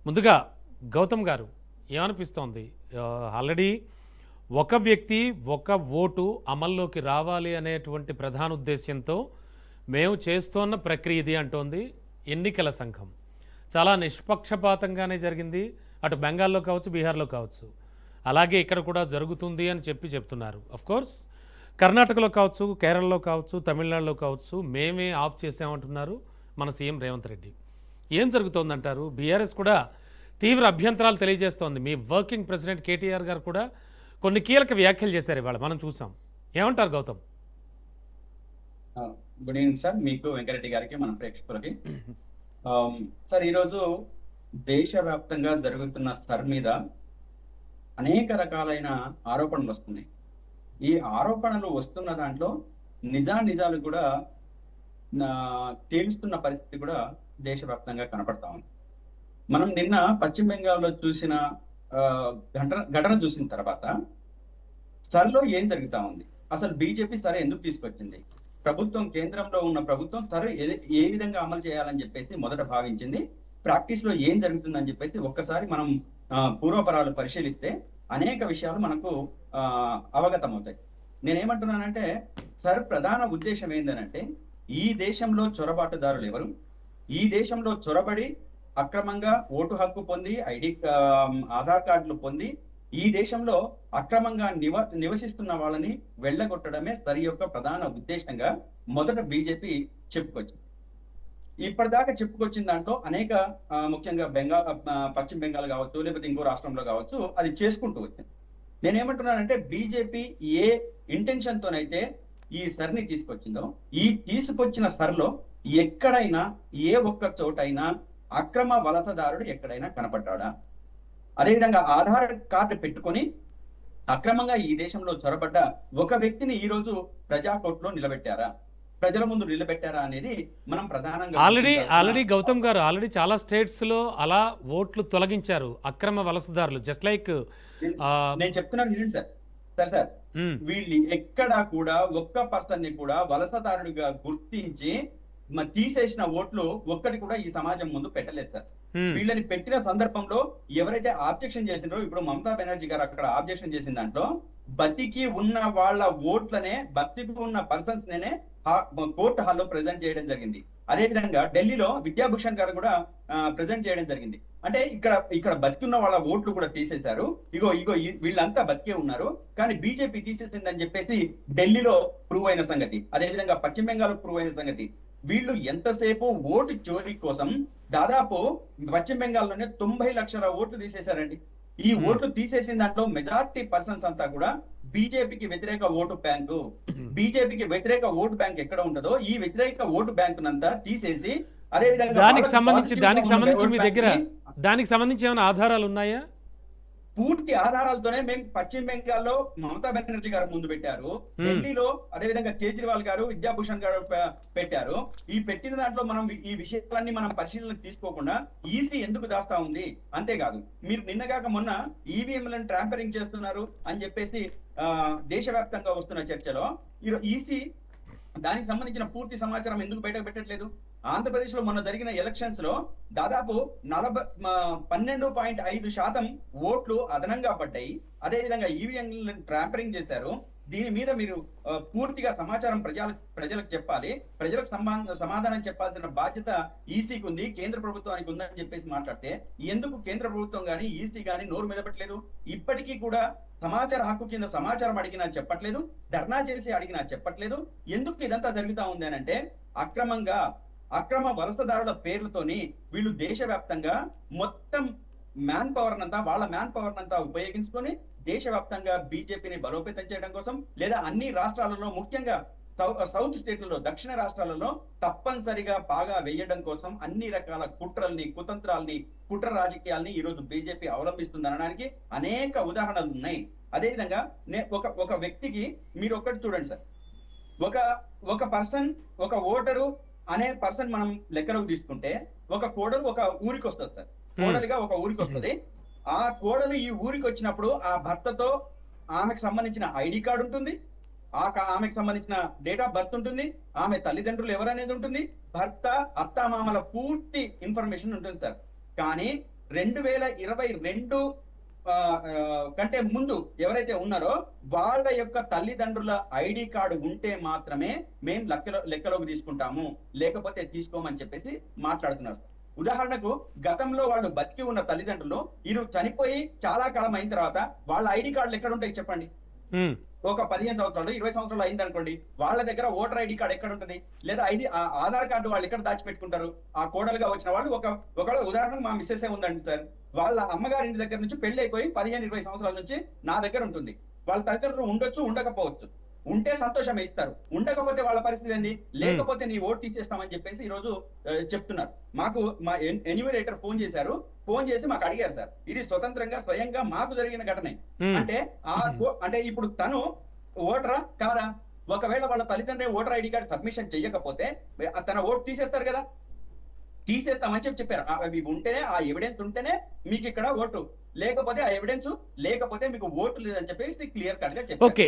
ముందుగా గౌతమ్ గారు ఏమనిపిస్తోంది? ఆల్రెడీ ఒక వ్యక్తి ఒక ఓటు అమల్లోకి రావాలి అనేటువంటి ప్రధాన ఉద్దేశ్యంతో మేము చేస్తున్న ప్రక్రియ ఇది అంటోంది ఎన్నికల సంఘం. చాలా నిష్పక్షపాతంగానే జరిగింది. అటు బెంగాల్లో కావచ్చు, బీహార్లో కావచ్చు, అలాగే ఇక్కడ కూడా జరుగుతుంది అని చెప్తున్నారు. కోర్స్ కర్ణాటకలో కావచ్చు, కేరళలో కావచ్చు, తమిళనాడులో కావచ్చు మేమే ఆఫ్ చేసామంటున్నారు మన సీఎం రేవంత్ రెడ్డి. ఏం జరుగుతోందంటారు? బీఆర్ఎస్ కూడా తీవ్ర అభ్యంతరాలు తెలియజేస్తోంది. మీ వర్కింగ్ ప్రెసిడెంట్ కేటీఆర్ గారు కూడా కొన్ని కీలక వ్యాఖ్యలు చేశారు, ఇవాళ మనం చూసాం. ఏమంటారు గౌతమ్? గుడ్ ఈవినింగ్ సార్, మీకు వెంకరెడ్డి గారికి మన ప్రేక్షకులకి. సార్, ఈరోజు దేశవ్యాప్తంగా జరుగుతున్న స్టర్ మీద అనేక రకాలైన ఆరోపణలు వస్తున్నాయి. ఈ ఆరోపణలు వస్తున్న దాంట్లో నిజాలు కూడా తేలుస్తున్న పరిస్థితి కూడా దేశవ్యాప్తంగా కనపడతా ఉంది. మనం నిన్న పశ్చిమ బెంగాల్లో చూసిన ఘటన చూసిన తర్వాత సర్లో ఏం జరుగుతా ఉంది, అసలు బీజేపీ సరే ఎందుకు తీసుకొచ్చింది, ప్రభుత్వం కేంద్రంలో ఉన్న ప్రభుత్వం సరే ఏ విధంగా అమలు చేయాలని చెప్పేసి మొదట భావించింది, ప్రాక్టీస్ లో ఏం జరుగుతుందని చెప్పేసి ఒక్కసారి మనం పూర్వపరాలు పరిశీలిస్తే అనేక విషయాలు మనకు అవగతం అవుతాయి. నేనేమంటున్నానంటే సర్ ప్రధాన ఉద్దేశం ఏంటంటే, ఈ దేశంలో చొరబాటుదారులు ఎవరు, ఈ దేశంలో చొరబడి అక్రమంగా ఓటు హక్కు పొంది ఆధార్ కార్డులు పొంది ఈ దేశంలో అక్రమంగా నివసిస్తున్న వాళ్ళని వెళ్ళగొట్టడమే సరి యొక్క ప్రధాన ఉద్దేశంగా మొదట బీజేపీ చెప్పుకొచ్చింది. ఇప్పటిదాకా చెప్పుకొచ్చిన దాంట్లో అనేక ముఖ్యంగా పశ్చిమ బెంగాల్ కావచ్చు, లేకపోతే ఇంకో రాష్ట్రంలో కావచ్చు, అది చేసుకుంటూ వచ్చింది. నేనేమంటున్నానంటే బీజేపీ ఏ ఇంటెన్షన్ తోనైతే ఈ సర్ని తీసుకొచ్చిందో, ఈ తీసుకొచ్చిన సర్లో ఎక్కడైనా ఏ ఒక్క చోటైనా అక్రమ వలసదారుడు ఎక్కడైనా కనపడ్డా, అదేవిధంగా ఆధార్ కార్డు పెట్టుకొని అక్రమంగా ఈ దేశంలో చొరబడ్డ ఒక వ్యక్తిని ఈ రోజు ప్రజాకోర్టులో నిలబెట్టారా, ప్రజల ముందు నిలబెట్టారా అనేది మనం ప్రధానంగా ఆల్రెడీ గౌతమ్ గారు ఆల్రెడీ చాలా స్టేట్స్ లో అలా ఓట్లు తొలగించారు అక్రమ వలసదారులు. జస్ట్ లైక్ నేను చెప్తున్నాను సార్ వీళ్ళు ఎక్కడా కూడా ఒక్క పర్సన్ ని కూడా వలసదారుడిగా గుర్తించి తీసేసిన ఓట్లు ఒక్కటి కూడా ఈ సమాజం ముందు పెట్టలేదు సార్. వీళ్ళని పెట్టిన సందర్భంలో ఎవరైతే ఆబ్జెక్షన్ చేసిండ్రో, ఇప్పుడు మమతా బెనర్జీ గారు అక్కడ ఆబ్జెక్షన్ చేసిన దాంట్లో బతికి ఉన్న వాళ్ళ ఓట్లనే, బతికి ఉన్న పర్సన్స్ నేనే కోర్టు హాల్లో ప్రెజెంట్ చేయడం జరిగింది. అదే విధంగా ఢిల్లీలో విద్యాభూషణ్ గారు కూడా ప్రెజెంట్ చేయడం జరిగింది. అంటే ఇక్కడ బతికున్న వాళ్ళ ఓట్లు కూడా తీసేశారు. ఇగో వీళ్ళంతా బతికే ఉన్నారు, కానీ బీజేపీ తీసేసిందని చెప్పేసి ఢిల్లీలో ప్రూవ్ అయిన సంగతి, అదే విధంగా పశ్చిమ బెంగాల్ ప్రూవ్ అయిన సంగతి. వీళ్ళు ఎంతసేపు ఓటు చోరీ కోసం దాదాపు పశ్చిమ బెంగాల్లోనే 90 లక్షల ఓట్లు తీసేశారండి. ఈ ఓట్లు తీసేసిన దాంట్లో మెజారిటీ పర్సన్స్ అంతా కూడా బీజేపీకి వ్యతిరేక ఓటు బ్యాంకు. బీజేపీకి వ్యతిరేక ఓటు బ్యాంక్ ఎక్కడ ఉంటుందో ఈ వ్యతిరేక ఓటు బ్యాంకునంతా తీసేసి, అదే విధంగా దానికి సంబంధించి మీ దగ్గర దానికి సంబంధించి ఏమైనా ఆధారాలు ఉన్నాయా? పూర్తి ఆధారాలతోనే మేము పశ్చిమ బెంగాల్లో మమతా బెనర్జీ గారు ముందు పెట్టారు, ఢిల్లీలో అదేవిధంగా కేజ్రీవాల్ గారు, విద్యాభూషణ్ గారు పెట్టారు. ఈ పెట్టిన దాంట్లో మనం ఈ విషయాలన్నీ మనం పరిశీలన తీసుకోకుండా ఈసీ ఎందుకు దాస్తా ఉంది? అంతేకాదు, మీరు నిన్నగాక మొన్న ఈవీఎంలను ట్రాంపరింగ్ చేస్తున్నారు అని చెప్పేసి దేశవ్యాప్తంగా వస్తున్న చర్చలో ఈసీ దానికి సంబంధించిన పూర్తి సమాచారం ఎందుకు బయటకు పెట్టట్లేదు? ఆంధ్రప్రదేశ్ లో మొన్న జరిగిన ఎలక్షన్స్ లో దాదాపు 12.5% ఓట్లు అదనంగా పడ్డాయి. అదేవిధంగా ఈవీఎంలను ట్రాంపరింగ్ చేశారు. దీని మీద మీరు పూర్తిగా సమాచారం ప్రజలకు చెప్పాలి, ప్రజలకు సమాధానం చెప్పాల్సిన బాధ్యత ఈసీకి ఉంది, కేంద్ర ప్రభుత్వానికి ఉందని చెప్పేసి మాట్లాడితే ఎందుకు కేంద్ర ప్రభుత్వం గానీ ఈసీ గానీ నోరు మెదపట్లేదు? ఇప్పటికీ కూడా సమాచార హక్కు కింద సమాచారం అడిగినా చెప్పట్లేదు, ధర్నా చేసి అడిగినా చెప్పట్లేదు. ఎందుకు ఇదంతా జరుగుతా ఉంది అని అంటే, అక్రమ వలసదారుల పేర్లతోని వీళ్ళు దేశవ్యాప్తంగా మొత్తం వాళ్ళ మ్యాన్ పవర్ నంతా ఉపయోగించుకొని దేశవ్యాప్తంగా బీజేపీని బలోపేతం చేయడం కోసం, లేదా అన్ని రాష్ట్రాలలో ముఖ్యంగా సౌత్ స్టేట్లలో, దక్షిణ రాష్ట్రాలలో తప్పనిసరిగా బాగా వేయడం కోసం అన్ని రకాల కుట్రల్ని, కుతంత్రాల్ని, కుట్ర రాజకీయాల్ని ఈ రోజు బీజేపీ అవలంబిస్తుంది అనడానికి అనేక ఉదాహరణలు ఉన్నాయి. అదేవిధంగా ఒక వ్యక్తికి మీరు ఒక్కటి చూడండి సార్, ఒక పర్సన్, ఒక ఓటరు అనే పర్సన్ మనం లెక్కలోకి తీసుకుంటే, ఒక కోడలు ఒక ఊరికి వస్తుంది సార్, కోడలిగా ఒక ఊరికి వస్తుంది. ఆ కోడలు ఈ ఊరికి వచ్చినప్పుడు ఆ భర్తతో ఆమెకు సంబంధించిన ఐడి కార్డు ఉంటుంది, ఆమెకు సంబంధించిన డేట్ ఆఫ్ బర్త్ ఉంటుంది, ఆమె తల్లిదండ్రులు ఎవరనేది ఉంటుంది, భర్త, అత్తామామల పూర్తి ఇన్ఫర్మేషన్ ఉంటుంది సార్. కానీ 2022 కంటే ముందు ఎవరైతే ఉన్నారో వాళ్ళ యొక్క తల్లిదండ్రుల ఐడి కార్డు ఉంటే మాత్రమే మేము లెక్కలోకి తీసుకుంటాము, లేకపోతే తీసుకోమని చెప్పేసి మాట్లాడుతున్నారు. ఉదాహరణకు గతంలో వాళ్ళు బతికి ఉన్న తల్లిదండ్రులు చనిపోయి చాలా కాలం అయిన తర్వాత వాళ్ళ ఐడి కార్డులు ఎక్కడ ఉంటాయి చెప్పండి? ఒక 15 సంవత్సరాలు 20 సంవత్సరాలు అయింది అనుకోండి, వాళ్ళ దగ్గర ఓటర్ ఐడి కార్డు ఎక్కడ ఉంటుంది? లేదా ఆధార్ కార్డు వాళ్ళు ఎక్కడ దాచిపెట్టుకుంటారు? ఆ కోడలుగా వచ్చిన వాళ్ళు ఒకవేళ ఉదాహరణకు మా మిస్సెస్ ఉందండి సార్, వాళ్ళ అమ్మగారింటి దగ్గర నుంచి పెళ్లి అయిపోయి 15-20 సంవత్సరాల నుంచి నా దగ్గర ఉంటుంది. వాళ్ళ తల్లిదండ్రులు ఉండొచ్చు, ఉండకపోవచ్చు. ఉంటే సంతోషమే ఇస్తారు, ఉండకపోతే వాళ్ళ పరిస్థితి ఏంది? లేకపోతే నీ ఓటు తీసేస్తామని చెప్పేసి ఈ రోజు చెప్తున్నారు. మాకు మా ఎన్యూమరేటర్ ఫోన్ చేశారు, ఫోన్ చేసి మాకు అడిగారు సార్, ఇది స్వయంగా మాకు జరిగిన ఘటనే. అంటే అంటే ఇప్పుడు తను ఓటరా కాదా? ఒకవేళ వాళ్ళ తల్లిదండ్రులు ఓటర్ ఐడి కార్డు సబ్మిషన్ చెయ్యకపోతే తన ఓటు తీసేస్తారు కదా, తీసేస్తామని చెప్పారు. అవి ఉంటేనే, ఆ ఎవిడెన్స్ ఉంటేనే మీకు ఇక్కడ ఓటు, లేకపోతే ఆ ఎవిడెన్స్ లేకపోతే మీకు ఓటు లేదని చెప్పేసి క్లియర్ కట్ గా చెప్పారు. ఓకే.